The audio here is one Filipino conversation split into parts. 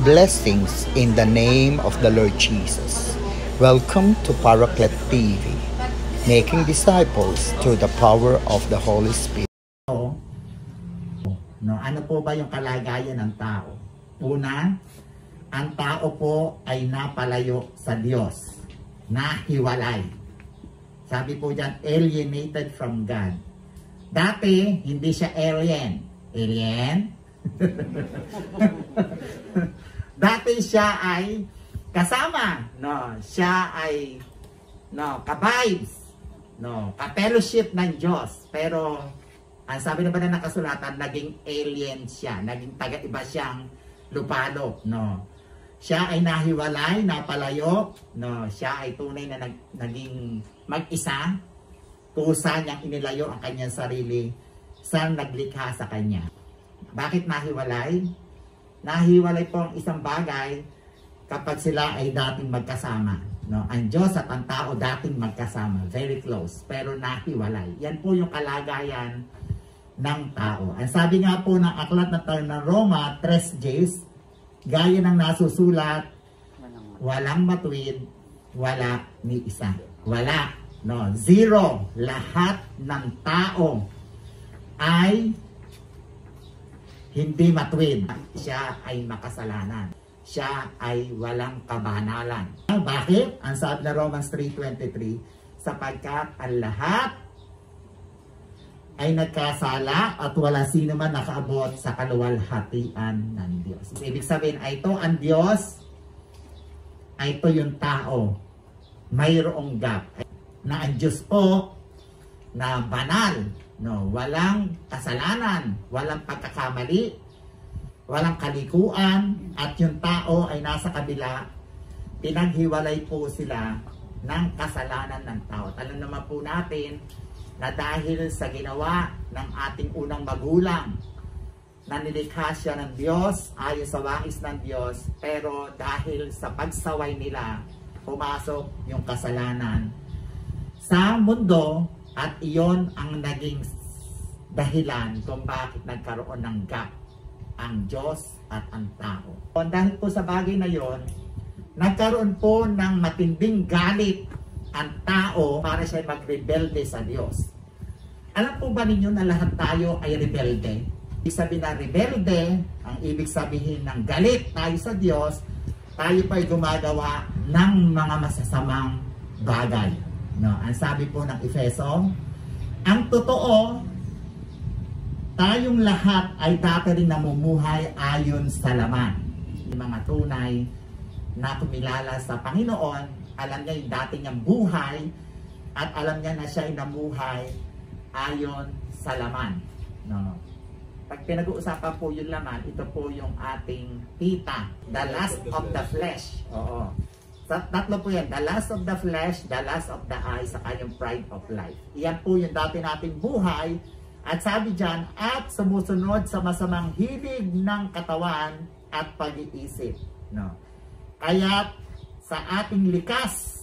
Blessings in the name of the Lord Jesus. Welcome to Paraclet TV, making disciples through the power of the Holy Spirit. Ano po ba yung kalagayan ng tao? Una, ang tao po ay napalayo sa Diyos, nahiwalay. Sabi po dyan, alienated from God. Dati, hindi siya alien. Alien? Dati siya ay kasama, siya ay ka-vibes, ka-fellowship ng Diyos. Pero ang sabi naman na nakasulatan, naging alien siya, naging taga-iba siyang lupalop, Siya ay nahiwalay, napalayo, siya ay tunay na naging mag-isa. Kusa niyang inilayo ang kanyang sarili sa naglikha sa kanya. Bakit nahiwalay? Nahiwalay po ang isang bagay kapag sila ay dating magkasama. Ang Diyos at ang tao dating magkasama, very close, pero nahiwalay. Yan po yung kalagayan ng tao. Ang sabi nga po ng aklat na Roma 3:10, gaya ng nasusulat, walang matuwid, wala ni isa. Wala. Zero. Lahat ng tao ay hindi matuwid. Siya ay makasalanan. Siya ay walang kabanalan. Bakit? Ang sabi na Romans 3:23, sapagkat ang lahat ay nagkasala at wala sino man nakaabot sa kaluwalhatian ng Diyos. Ibig sabihin, ay ito ang Diyos, ay ito yung tao. Mayroong gap. Na ang Diyos po, na banal, walang kasalanan, walang pagkakamali, walang kalikuan, at yung tao ay nasa kabila, pinaghiwalay po sila ng kasalanan ng tao. Alam naman po natin na dahil sa ginawa ng ating unang magulang, na nilikha siya ng Diyos, ayon sa wangis ng Diyos, pero dahil sa pagsaway nila, pumasok yung kasalanan sa mundo, at iyon ang naging dahilan kung bakit nagkaroon ng gap ang Diyos at ang tao. Dahil po sa bagay na yon, nagkaroon po ng matinding galit ang tao para siya magrebelde sa Diyos. Alam po ba ninyo na lahat tayo ay rebelde? Ibig sabihin na rebelde, ang ibig sabihin ng galit tayo sa Diyos, tayo pa ay gumagawa ng mga masasamang bagay. Ang sabi po ng Efeso, ang totoo, tayong lahat ay dati rin namumuhay ayon sa laman. Yung mga tunay na kumilala sa Panginoon, alam niya yung dati niyang buhay at alam niya na siya ay namuhay ayon sa laman. Pag pinag-uusapan po yung laman, ito po yung ating tita, the lust of the flesh. Oo. Tatlo po yan, the lust of the flesh, the lust of the eyes, saka yung pride of life. Iyan po yung dati nating buhay. At sabi dyan, at sumusunod sa masamang hilig ng katawan at pag-iisip. Kaya sa ating likas,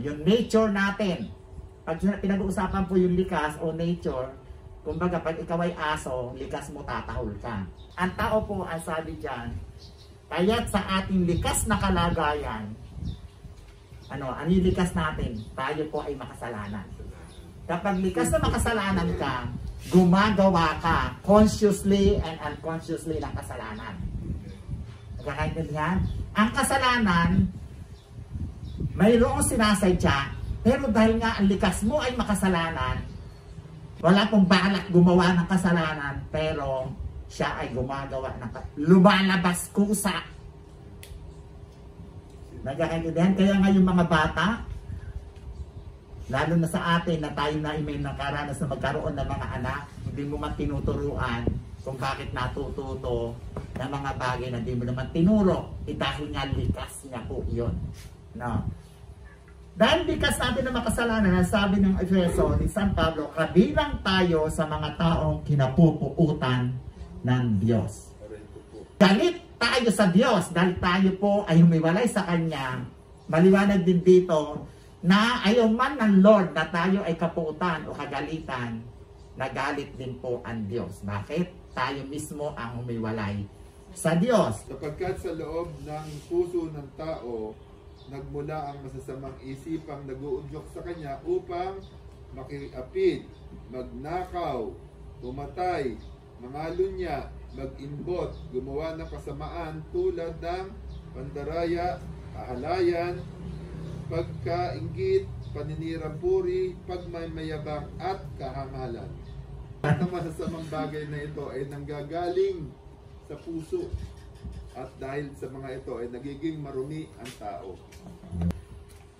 yung nature natin, pag pinag-uusapan po yung likas o nature, kumbaga pag ikaw ay aso, likas mo tatahol ka. Ang tao po, ang sabi dyan, kaya't sa ating likas na kalagayan, ano yung likas natin? Tayo po ay makasalanan. Kapag likas na makasalanan ka, gumagawa ka consciously and unconsciously ng kasalanan. Nagkakaintindihan? Ang kasalanan, mayroong sinasadya, pero dahil nga ang likas mo ay makasalanan, wala pong balak gumawa ng kasalanan, pero siya ay gumagawa ng lumalabas kusa. Nagkakaintindihan? Kaya nga yung mga bata, lalo na sa atin na tayo na may nakaranas na magkaroon ng mga anak, hindi mo man tinuturuan kung bakit natututo ng mga bagay na hindi mo naman tinuro. Dahil nga likas niya po yun. Dahil likas natin na makasalanan, sabi ng Efeso ni San Pablo, kabilang tayo sa mga taong kinapupuutan ng Diyos. Galit tayo sa Diyos dahil tayo po ay humiwalay sa Kanya. Maliwanag din dito na ayaw man ng Lord na tayo ay kapuutan o kagalitan, nagalit din po ang Diyos. Bakit? Tayo mismo ang humiwalay sa Diyos. Sapagkat sa loob ng puso ng tao, nagmula ang masasamang isipang nag-uudyok sa kanya upang makiapid, magnakaw, pumatay, mangalunya, mag-imbot, gumawa ng kasamaan tulad ng pandaraya, kahalayan, pagkainggit, paninirampuri, pagmamayabang at kahangalan. At ang masasamang bagay na ito ay nanggagaling sa puso, at dahil sa mga ito ay nagiging marumi ang tao.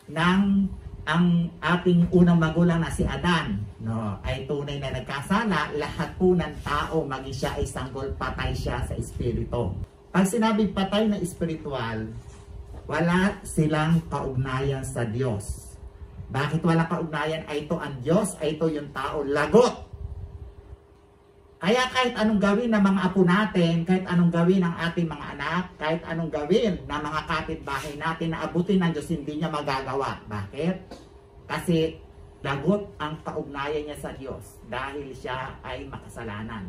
Nang ang ating unang magulang na si Adan, no, ay tunay na nagkasala, lahat po ng tao, maging siya ay sanggol, patay siya sa espiritu. Pag sinabing patay na espiritual, wala silang kaugnayan sa Diyos. Bakit wala kaugnayan? Ay ito ang Diyos, ay ito yung tao, lagot. Kaya kahit anong gawin ng mga apo natin, kahit anong gawin ng ating mga anak, kahit anong gawin ng mga kapitbahay natin na abutin ng Diyos, hindi niya magagawa. Bakit? Kasi lagot ang kaugnayan niya sa Diyos dahil siya ay makasalanan.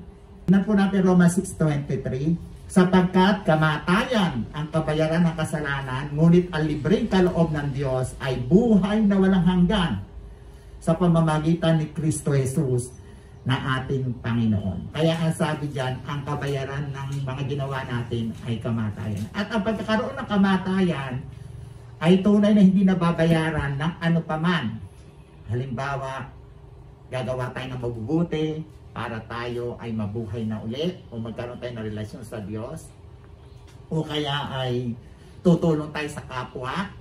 Tingnan po natin Romans 6:23, sapagkat kamatayan ang kabayaran ng kasalanan, ngunit ang libreng kaloob ng Diyos ay buhay na walang hanggan sa pamamagitan ni Kristo Jesus na ating Panginoon. Kaya ang sabi dyan, ang kabayaran ng mga ginawa natin ay kamatayan. At ang pagkakaroon ng kamatayan ay tunay na hindi nababayaran ng ano paman. Halimbawa, gagawa tayo ng mabubuti para tayo ay mabuhay na ulit o magkaroon tayo ng relasyon sa Diyos, o kaya ay tutulong tayo sa kapwa.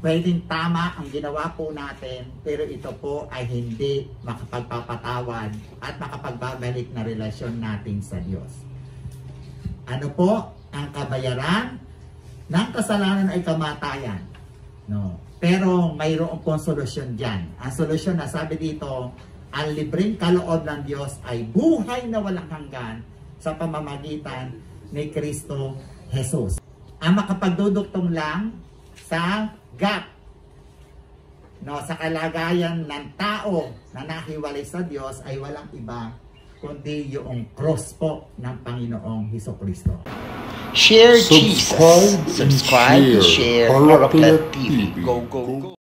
Pwedeng tama ang ginawa po natin, pero ito po ay hindi makapagpapatawad at makapagbabalik na relasyon natin sa Diyos. Ano po ang kabayaran ng kasalanan ay kamatayan. No. Pero mayroon pong solusyon dyan. Ang solusyon na sabi dito, ang libreng kaloob ng Diyos ay buhay na walang hanggan sa pamamagitan ni Kristo Jesus. Ang makapagdudugtong lang sa gap, no, sa kalagayan ng tao na nahiwalay sa Diyos ay walang iba kundi yung cross po ng Panginoong Hesukristo. Share Jesus. Subscribe, share Paraclet TV. Go, go, go.